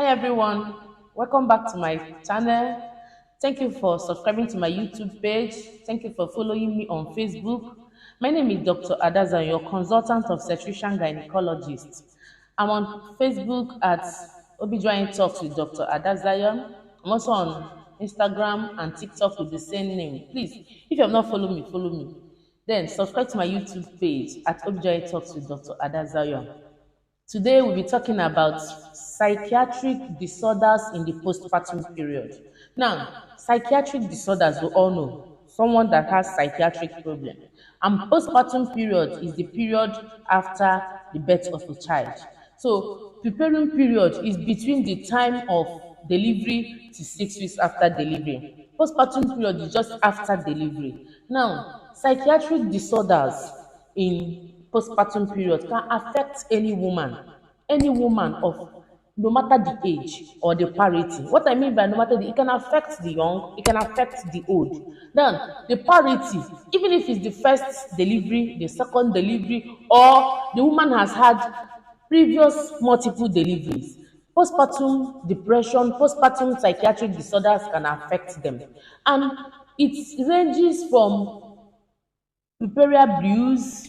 everyone, welcome back to my channel. Thank you for subscribing to my YouTube page. Thank you for following me on Facebook. My name is Dr. Adaza, your consultant obstetrician gynecologist. I'm on Facebook at OBGYN Talks with Dr. Adazayon. I'm also on Instagram and TikTok with the same name. Please, if you have not followed me, follow me. Then subscribe to my YouTube page at OBGYN Talks with Dr. Adazayon. Today we'll be talking about psychiatric disorders in the postpartum period. Now, psychiatric disorders we all know someone that has psychiatric problem. And postpartum period is the period after the birth of a child. So, preparing period is between the time of delivery to 6 weeks after delivery. Postpartum period is just after delivery. Now, psychiatric disorders in postpartum period can affect any woman of no matter the age or the parity. What I mean by no matter it can affect the young, it can affect the old. Then the parity, even if it's the first delivery, the second delivery, or the woman has had previous multiple deliveries, postpartum depression, postpartum psychiatric disorders can affect them. And it ranges from puerperal blues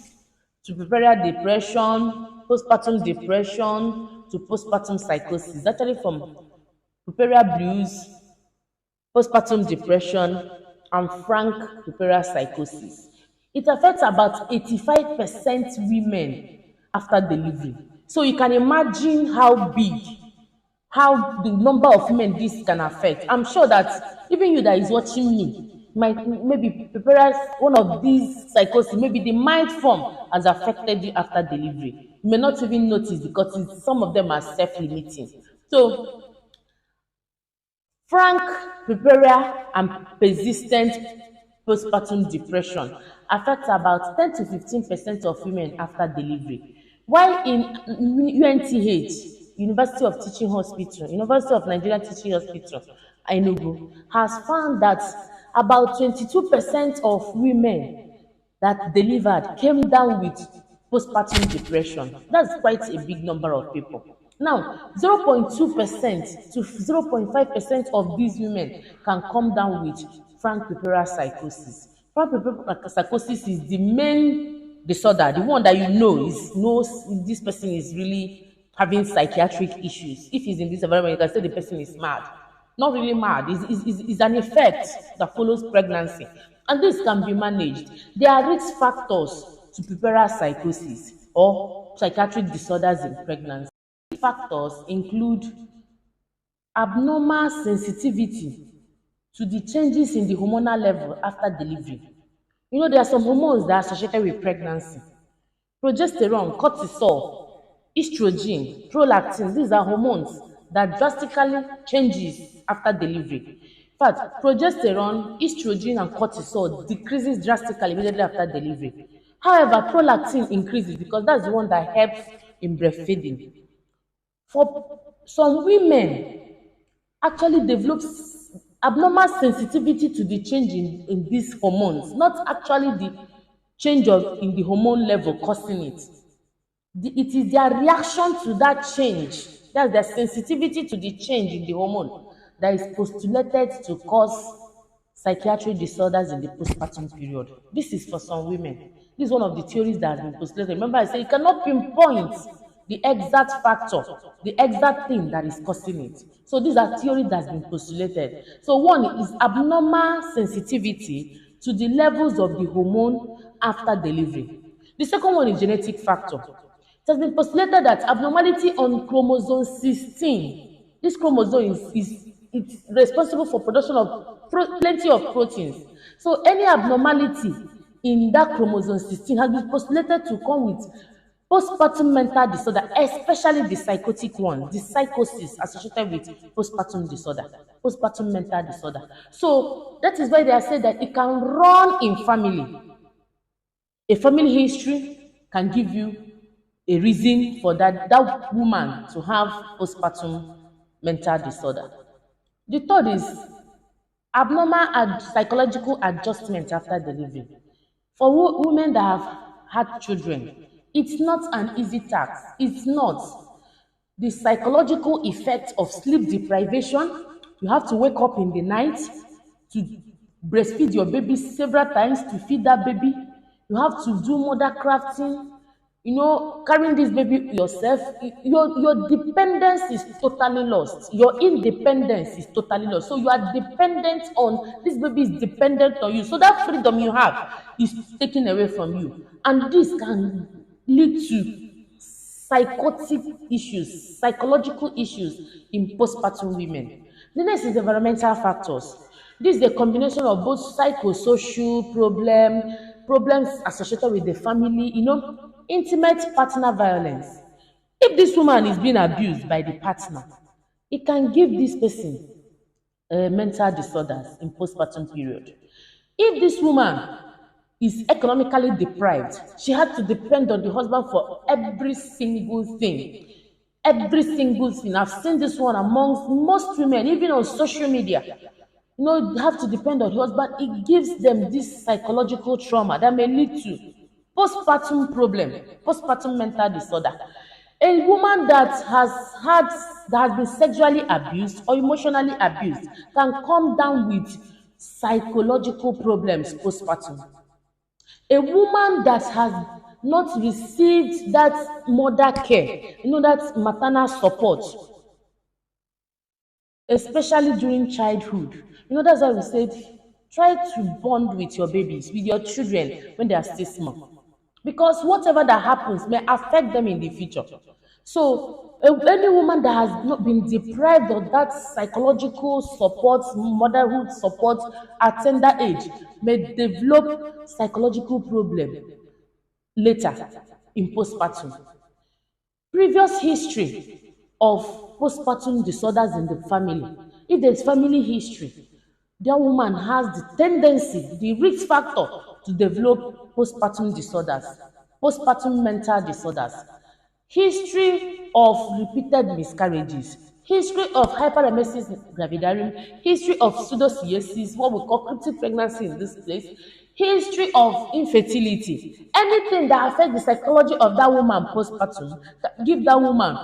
to puerperal depression, postpartum depression to postpartum psychosis. Actually, from puerperal blues, postpartum depression, and frank puerperal psychosis. It affects about 85% women after delivery. So you can imagine how big, how the number of men this can affect. I'm sure that even you that is watching me might maybe prepare one of these psychosis, maybe the mild form has affected you after delivery. You may not even notice because some of them are self-limiting. So frank puerperal and persistent postpartum depression affects about 10 to 15% of women after delivery. While in UNTH, University of Teaching Hospital, University of Nigeria Teaching Hospital, Enugu, has found that about 22% of women that delivered came down with postpartum depression. That's quite a big number of people. Now, 0.2% to 0.5% of these women can come down with frank puerperal psychosis. Frank puerperal psychosis is the main disorder, the one that you know is knows this person is really having psychiatric issues. If he's in this environment, you can say the person is mad. Not really mad, it's an effect that follows pregnancy. And this can be managed. There are risk factors to puerperal psychosis or psychiatric disorders in pregnancy. Factors include abnormal sensitivity to the changes in the hormonal level after delivery. You know, there are some hormones that are associated with pregnancy. Progesterone, cortisol, estrogen, prolactin, these are hormones that drastically changes after delivery. In fact, progesterone, estrogen, and cortisol decreases drastically immediately after delivery. However, prolactin increases because that's the one that helps in breastfeeding. For some women, actually develops abnormal sensitivity to the change in these hormones, not actually the change in the hormone level causing it. It is their reaction to that change, that's their sensitivity to the change in the hormone, that is postulated to cause psychiatric disorders in the postpartum period. This is for some women. This is one of the theories that has been postulated. Remember, I said you cannot pinpoint the exact factor, the exact thing that is causing it. So these are theories that has been postulated. So one is abnormal sensitivity to the levels of the hormone after delivery. The second one is genetic factor. It has been postulated that abnormality on chromosome 16, this chromosome is it's responsible for production of plenty of proteins. So any abnormality in that chromosome 16 has been postulated to come with postpartum mental disorder, especially the psychotic one, the psychosis associated with postpartum disorder, postpartum mental disorder. So that is why they are saying that it can run in family. A family history can give you a reason for that woman to have postpartum mental disorder. The third is abnormal psychological adjustment after delivery. For women that have had children, it's not an easy task. It's not. the psychological effect of sleep deprivation. You have to wake up in the night to breastfeed your baby several times to feed that baby. You have to do mother crafting, carrying this baby yourself. Your dependence is totally lost. Your independence is totally lost. So you are dependent on this baby, is dependent on you. So that freedom you have is taken away from you. And this can lead to psychotic issues, psychological issues in postpartum women. The next is environmental factors. This is a combination of both psychosocial problems associated with the family, intimate partner violence. If this woman is being abused by the partner, it can give this person mental disorders in postpartum period. If this woman is economically deprived, she had to depend on the husband for every single thing. Every single thing. I've seen this one amongst most women, even on social media. You have to depend on the husband. It gives them this psychological trauma that may lead to postpartum problem, postpartum mental disorder. A woman that has been sexually abused or emotionally abused can come down with psychological problems postpartum. A woman that has not received that mother care, that maternal support, especially during childhood. That's why we said try to bond with your babies, with your children when they are still small. Because whatever that happens may affect them in the future. So any woman that has not been deprived of that psychological support, motherhood support at tender age may develop psychological problem later in postpartum. Previous history of postpartum disorders in the family. If there's family history, that woman has the tendency, the risk factor to develop postpartum disorders, postpartum mental disorders. History of repeated miscarriages, history of hyperemesis gravidarum, history of pseudocyesis, what we call cryptic pregnancy in this place, history of infertility, anything that affects the psychology of that woman postpartum, give that woman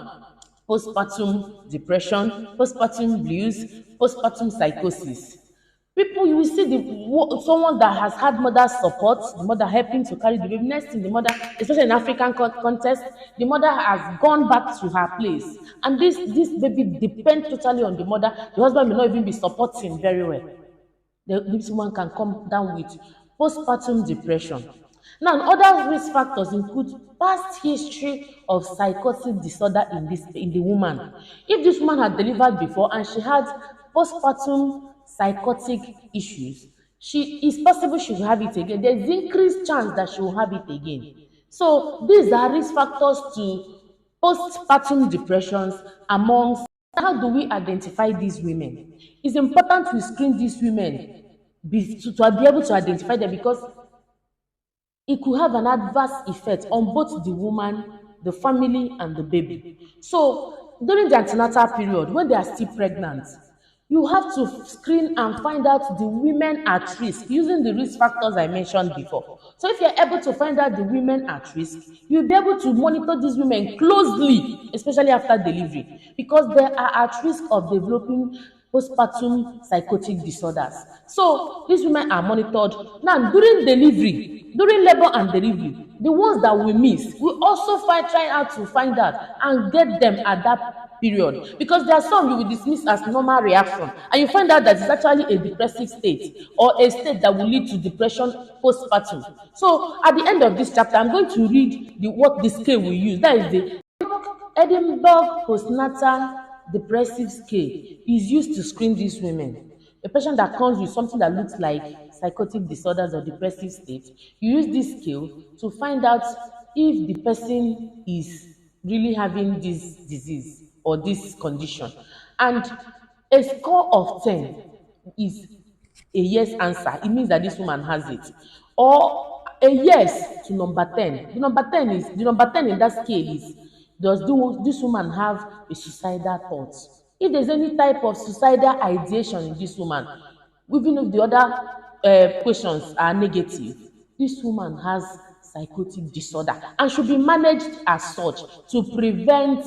postpartum depression, postpartum blues, postpartum psychosis. People, you will see someone that has had mother support, the mother helping to carry the baby. Next thing, the mother, especially in African context, the mother has gone back to her place, and this baby depends totally on the mother. The husband may not even be supporting very well. This woman can come down with postpartum depression. Now, other risk factors include past history of psychotic disorder in the woman. If this woman had delivered before and she had postpartum psychotic issues, it's possible she will have it again. There's increased chance that she will have it again. So these are risk factors to postpartum depressions amongst. How do we identify these women? It's important to screen these women to be able to identify them, because it could have an adverse effect on both the woman, the family, and the baby. So during the antenatal period, when they are still pregnant, you have to screen and find out the women at risk using the risk factors I mentioned before. So if you're able to find out the women at risk, you'll be able to monitor these women closely, especially after delivery, because they are at risk of developing postpartum psychotic disorders. So these women are monitored. Now, during delivery, during labor and delivery, the ones that we miss, we also try out to find out and get them at that period, because there are some you will dismiss as normal reaction, and you find out that it's actually a depressive state or a state that will lead to depression postpartum. So at the end of this chapter, I'm going to read what the scale we use. That is the Edinburgh postnatal depressive scale is used to screen these women. A patient that comes with something that looks like psychotic disorders or depressive state, you use this scale to find out if the person is really having this disease or this condition. And a score of 10 is a yes answer. It means that this woman has it. Or a yes to number 10. The number 10 in that scale is, does this woman have a suicidal thought? If there's any type of suicidal ideation in this woman, even if the other questions are negative, this woman has psychotic disorder and should be managed as such to prevent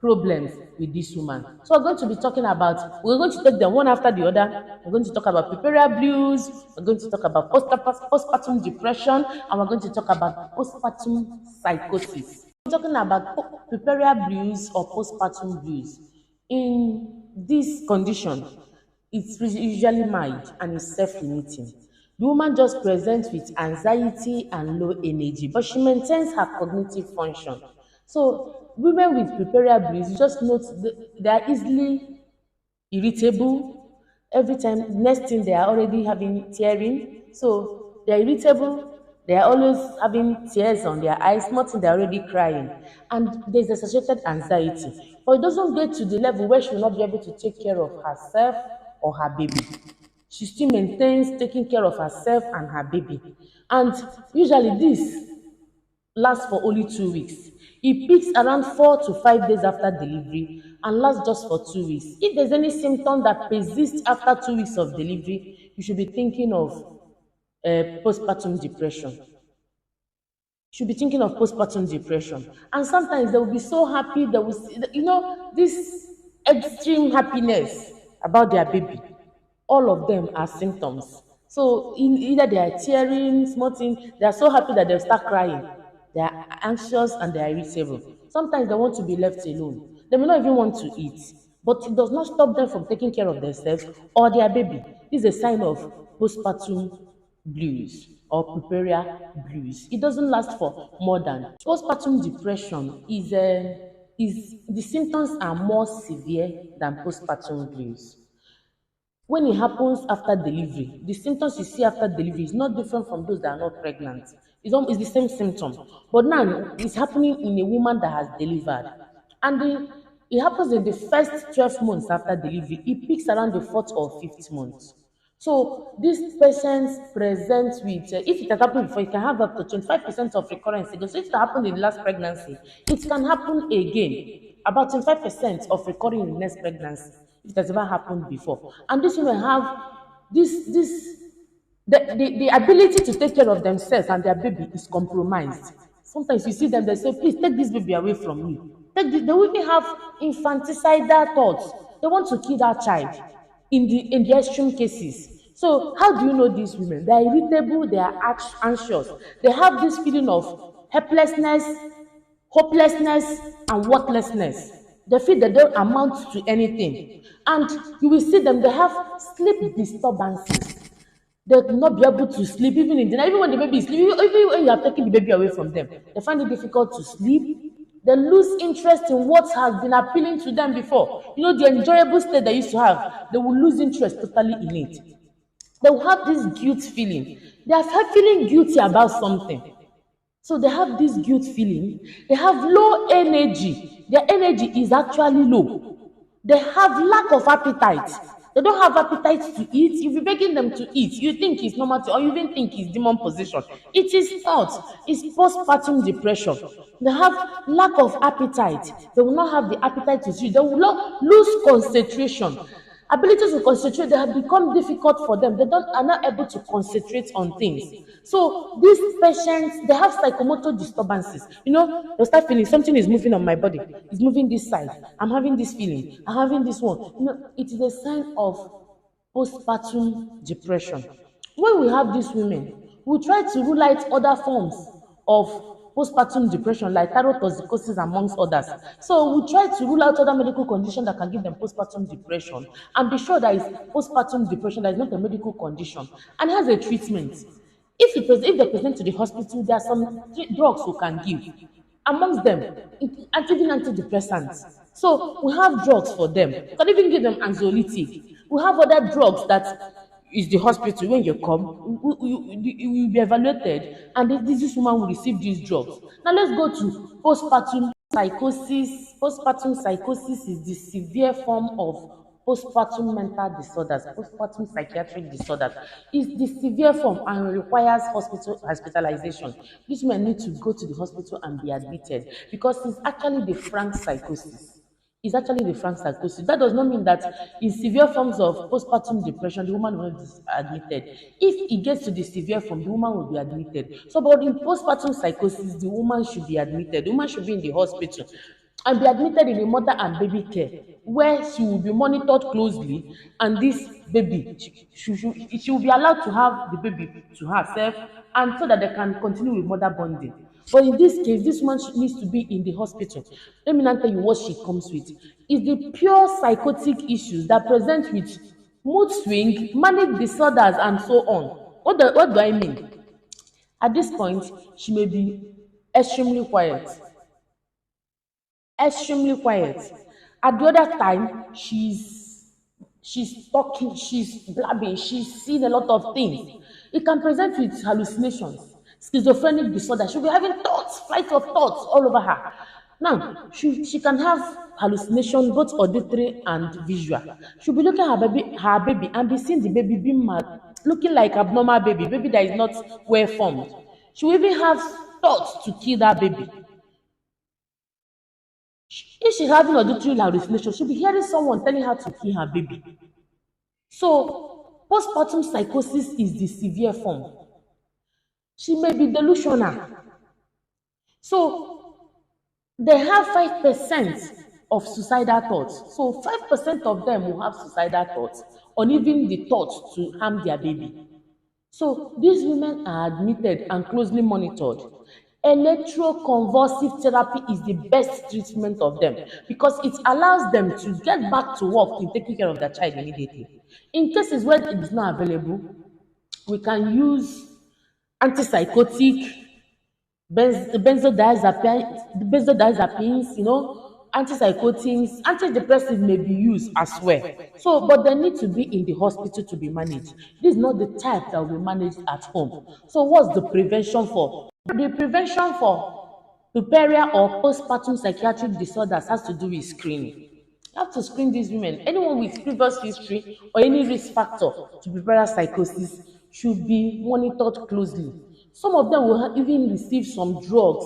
problems with this woman. So we're going to take them one after the other. We're going to talk about puerperal blues, we're going to talk about postpartum depression, and we're going to talk about postpartum psychosis. We're talking about puerperal blues or postpartum blues. In this condition, it's usually mild and is self-limiting. The woman just presents with anxiety and low energy, but she maintains her cognitive function. So women with puerperal blues, you just note they are easily irritable. Every time, next thing they are already having tearing. So they are irritable. They are always having tears on their eyes. Nothing, they are already crying. And there's associated anxiety. But it doesn't get to the level where she will not be able to take care of herself or her baby. She still maintains taking care of herself and her baby. And usually this lasts for only 2 weeks. It peaks around 4 to 5 days after delivery and lasts just for 2 weeks. If there's any symptom that persists after 2 weeks of delivery, you should be thinking of postpartum depression. You should be thinking of postpartum depression. And sometimes they will be so happy, they will see, this extreme happiness about their baby. All of them are symptoms. So either they are tearing, smarting, they are so happy that they'll start crying. They are anxious and they are irritable. Sometimes they want to be left alone. They may not even want to eat, but it does not stop them from taking care of themselves or their baby. This is a sign of postpartum blues or puerperal blues. It doesn't last for more than postpartum depression is the symptoms are more severe than postpartum blues. When it happens after delivery, the symptoms you see after delivery is not different from those that are not pregnant. It's the same symptom. But now it's happening in a woman that has delivered. And it happens in the first 12 months after delivery. It peaks around the fourth or fifth month. So these patients present with, if it has happened before, it can have up to 25% of recurrence again. So if it happened in the last pregnancy, it can happen again. About 25% of recurring in the next pregnancy, if it has ever happened before. And these women have this the ability to take care of themselves and their baby is compromised. Sometimes you see them, they say, please take this baby away from me. They will even have infanticidal thoughts. They want to kill that child in the extreme cases. So how do you know these women? They are irritable, they are anxious. They have this feeling of helplessness, hopelessness, and worthlessness. They feel they don't amount to anything. And you will see them, they have sleep disturbances. They will not be able to sleep even in the night, even when the baby is sleeping, even when you are taking the baby away from them. They find it difficult to sleep. They lose interest in what has been appealing to them before. The enjoyable state they used to have, they will lose interest totally in it. They will have this guilt feeling. They are feeling guilty about something. So they have this guilt feeling. They have low energy. Their energy is actually low. They have lack of appetite. They don't have appetite to eat. If you're begging them to eat, you think it's normal or you even think it's demon possession. It is not. It's postpartum depression. They have lack of appetite. They will not have the appetite to eat. They will not lose concentration. Ability to concentrate, they have become difficult for them. Are not able to concentrate on things. So these patients, they have psychomotor disturbances. They'll start feeling something is moving on my body. It's moving this side. I'm having this feeling. I'm having this one. It is a sign of postpartum depression. When we have these women, we try to rule out other forms of postpartum depression like thyrotoxicosis amongst others. So we try to rule out other medical conditions that can give them postpartum depression and be sure that it's postpartum depression, that is not a medical condition and has a treatment. If they present to the hospital, there are some drugs we can give. Amongst them, even antidepressants. So we have drugs for them. We can even give them anxiolytic. We have other drugs that is the hospital. When you come, you will be evaluated, and this woman will receive these drugs. Now let's go to postpartum psychosis. Postpartum psychosis is the severe form of postpartum mental disorders, postpartum psychiatric disorders. It's the severe form and requires hospitalization. These men need to go to the hospital and be admitted because it's actually the frank psychosis. It's actually the frank psychosis. That does not mean that in severe forms of postpartum depression, the woman will not be admitted. If it gets to the severe form, the woman will be admitted. So, but in postpartum psychosis, the woman should be admitted. The woman should be in the hospital. and be admitted in a mother and baby care where she will be monitored closely, and this baby she will be allowed to have the baby to herself, and so that they can continue with mother bonding. But in this case, this woman needs to be in the hospital. Let me now tell you what she comes with. Is the pure psychotic issues that present with mood swing, manic disorders, and so on. What do I mean? At this point, she may be extremely quiet, extremely quiet. At the other time, she's talking, she's blabbing, she's seeing a lot of things. It can present with hallucinations, schizophrenic disorder. She'll be having thoughts, flight of thoughts all over her. Now, she can have hallucination, both auditory and visual. She'll be looking at her baby and be seeing the baby being mad, looking like abnormal baby that is not well formed. She will even have thoughts to kill that baby. If she's having auditory hallucination, she'll be hearing someone telling her to kill her baby. So, postpartum psychosis is the severe form. She may be delusional. So, they have 5% of suicidal thoughts. So, 5% of them will have suicidal thoughts, or even the thought to harm their baby. So these women are admitted and closely monitored. Electroconvulsive therapy is the best treatment of them because it allows them to get back to work in taking care of their child immediately. In cases where it is not available, we can use antipsychotic, benzodiazepines, antipsychotics, antidepressive may be used as well. So, but they need to be in the hospital to be managed. This is not the type that will be managed at home. So, what's the prevention for? The prevention for puerperal or postpartum psychiatric disorders has to do with screening. You have to screen these women. Anyone with previous history or any risk factor to puerperal psychosis should be monitored closely. Some of them will even receive some drugs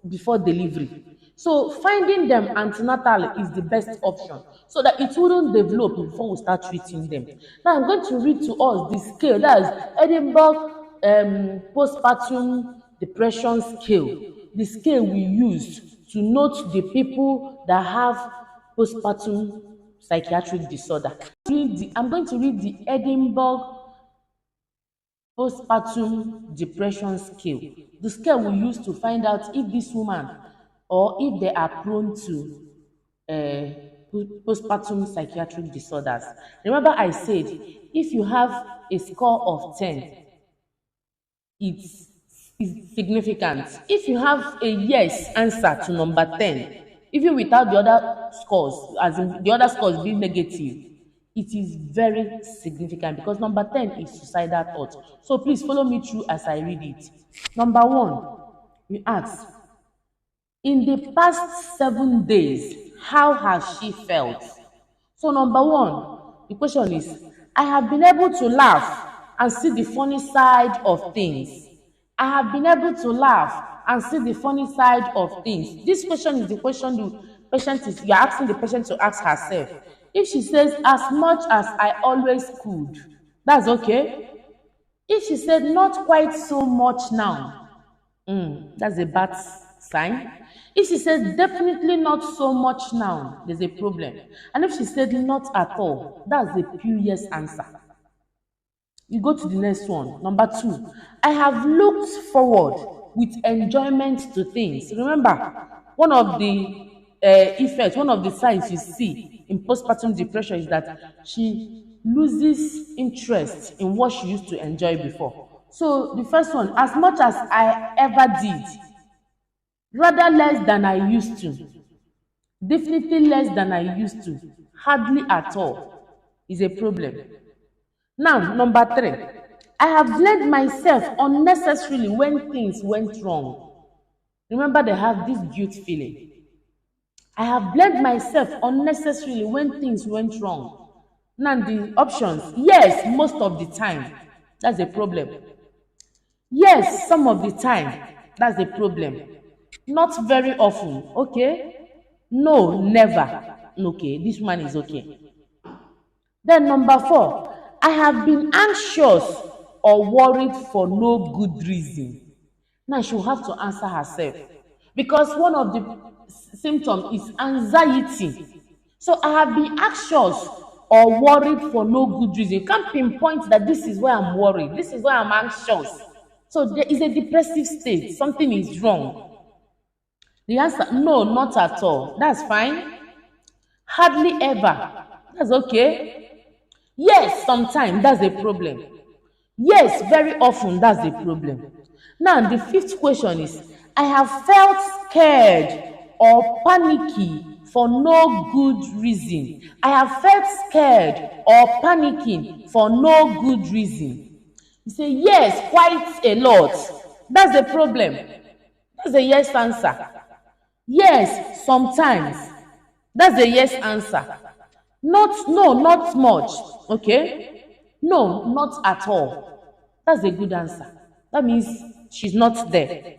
before delivery. So finding them antenatal is the best option so that it wouldn't develop before we start treating them. Now I'm going to read to us the scale, that is Edinburgh postpartum depression scale, the scale we use to note the people that have postpartum psychiatric disorder. I'm going to read the Edinburgh postpartum depression scale, the scale we use to find out if this woman or if they are prone to postpartum psychiatric disorders. Remember, I said if you have a score of 10, it's significant. If you have a yes answer to number 10, even without the other scores, as in the other scores being negative, it is very significant because number 10 is suicidal thought. So please follow me through as I read it. Number 1, we ask, in the past 7 days, how has she felt? So number 1, the question is, I have been able to laugh and see the funny side of things. I have been able to laugh and see the funny side of things. This question is the question you're asking the patient to ask herself. If she says, as much as I always could, that's okay. If she said, not quite so much now, that's a bad sign. If she says, definitely not so much now, there's a problem. And if she said, not at all, that's a pure yes answer. You go to the next one. Number 2, I have looked forward with enjoyment to things. Remember, one of the effects, one of the signs you see in postpartum depression is that she loses interest in what she used to enjoy before. So the first one, as much as I ever did, rather less than I used to, definitely less than I used to, hardly at all, is a problem. Now, number 3, I have blamed myself unnecessarily when things went wrong. Remember, they have this guilt feeling. I have blamed myself unnecessarily when things went wrong. Now, the options, yes, most of the time, that's a problem. Yes, some of the time, that's a problem. Not very often, okay? No, never. Okay, this one is okay. Then number 4, I have been anxious or worried for no good reason. Now she will have to answer herself. because one of the symptoms is anxiety. So I have been anxious or worried for no good reason. You can't pinpoint that this is why I'm worried, this is why I'm anxious. So there is a depressive state, something is wrong. The answer, no, not at all. That's fine. Hardly ever. That's okay. Yes, sometimes that's a problem. Yes, very often that's the problem. Now, the fifth question is I have felt scared or panicky for no good reason. I have felt scared or panicking for no good reason. You say, yes, quite a lot. That's the problem. That's a yes answer. Yes, sometimes. That's a yes answer. Not, no, not much. Okay? No, not at all. That's a good answer. That means she's not there.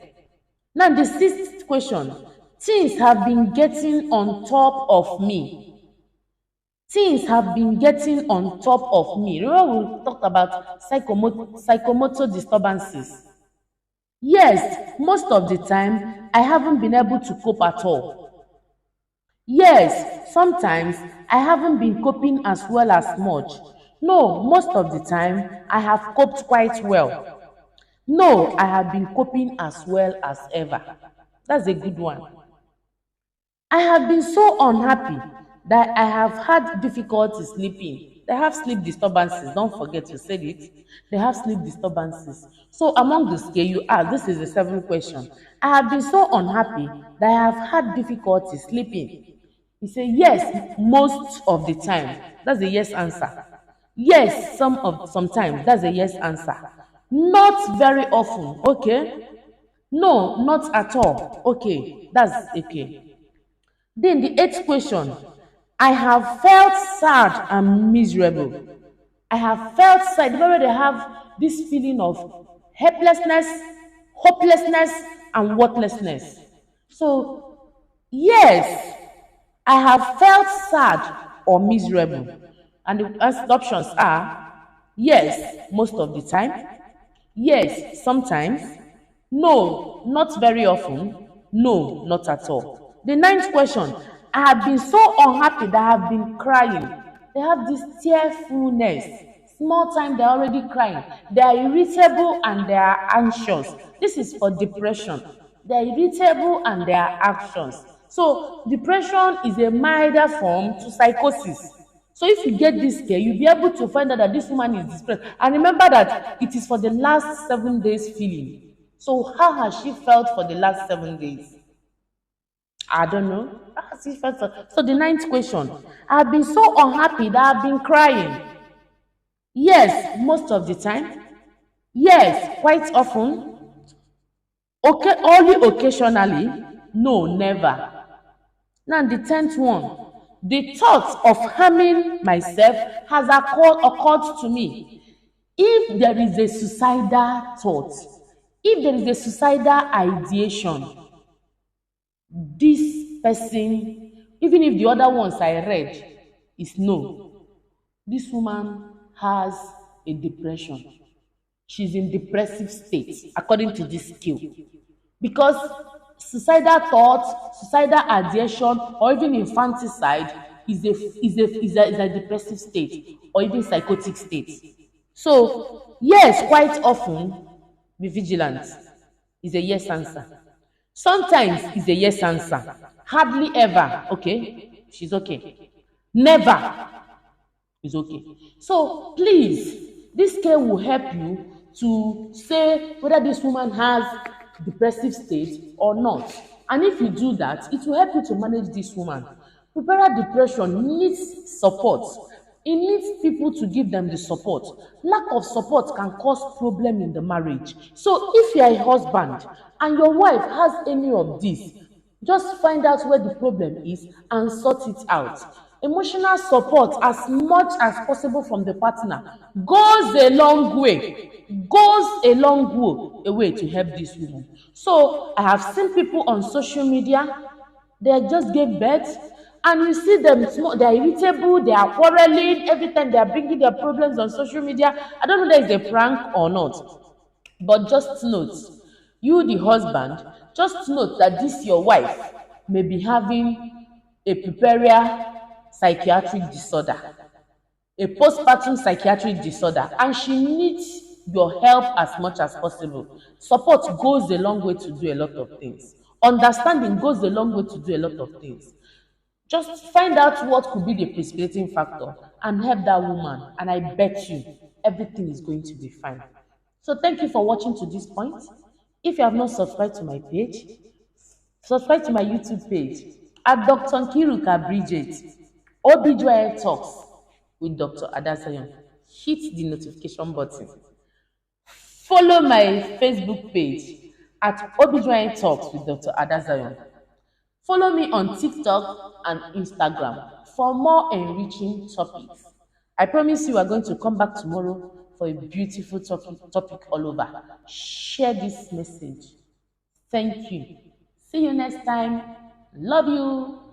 Now, the sixth question. Things have been getting on top of me. Things have been getting on top of me. Remember, we talked about psychomotor disturbances. Yes, most of the time, I haven't been able to cope at all. Yes, sometimes I haven't been coping as well as much. No, most of the time I have coped quite well. No, I have been coping as well as ever. That's a good one. I have been so unhappy that I have had difficulty sleeping. They have sleep disturbances. Don't forget to say it. They have sleep disturbances. So among the scale you ask, this is the seventh question. I have been so unhappy that I have had difficulty sleeping. You say yes, most of the time. That's a yes answer. Yes, sometimes. That's a yes answer. Not very often. Okay. No, not at all. Okay, that's okay. Then the eighth question. I have felt sad and miserable. I have felt sad. You know where they have this feeling of helplessness, hopelessness, and worthlessness. So, yes, I have felt sad or miserable. And the options are yes, most of the time. Yes, sometimes. No, not very often. No, not at all. The ninth question. I have been so unhappy that I have been crying. They have this tearfulness. Small time, they're already crying. They are irritable and they are anxious. This is for depression. They are irritable and they are anxious. So, depression is a milder form to psychosis. So if you get this care, you'll be able to find out that this woman is depressed. And remember that it is for the last 7 days feeling. So how has she felt for the last 7 days? I don't know. How has she felt? So the ninth question. I've been so unhappy that I've been crying. Yes, most of the time. Yes, quite often. Okay, only occasionally. No, never. Now the tenth one. The thought of harming myself has occurred to me. If there is a suicidal thought, if there is a suicidal ideation, this person, even if the other ones I read is no, this woman has a depression. She's in depressive state according to this skill. Because suicidal thoughts, suicidal ideation, or even infanticide is a depressive state or even psychotic state. So, yes, quite often, be vigilant is a yes answer. Sometimes is a yes answer. Hardly ever, okay, she's okay. Never is okay. So, please, this care will help you to say whether this woman has depressive state or not. And if you do that, it will help you to manage this woman. Pueperal depression needs support. It needs people to give them the support. Lack of support can cause problem in the marriage. So if you are a husband and your wife has any of this, just find out where the problem is and sort it out. Emotional support as much as possible from the partner goes a long way to help this woman. So I have seen people on social media, they just gave birth and you see them small, they are irritable, they are quarreling every time, they are bringing their problems on social media. I don't know if there is a prank or not, but just note, you the husband, Just note that this your wife may be having a pueperal psychiatric disorder, a postpartum psychiatric disorder, and she needs your help as much as possible. Support goes a long way to do a lot of things. Understanding goes a long way to do a lot of things. Just find out what could be the precipitating factor and help that woman, and I bet you everything is going to be fine. So thank you for watching to this point. If you have not subscribed to my page, subscribe to my YouTube page at Dr. Nkiruka Bridget, OBGYN Talks with Dr. Adazayon. Hit the notification button. Follow my Facebook page at OBGYN Talks with Dr. Adazayon. Follow me on TikTok and Instagram for more enriching topics. I promise you are going to come back tomorrow for a beautiful topic all over. Share this message. Thank you. See you next time. Love you.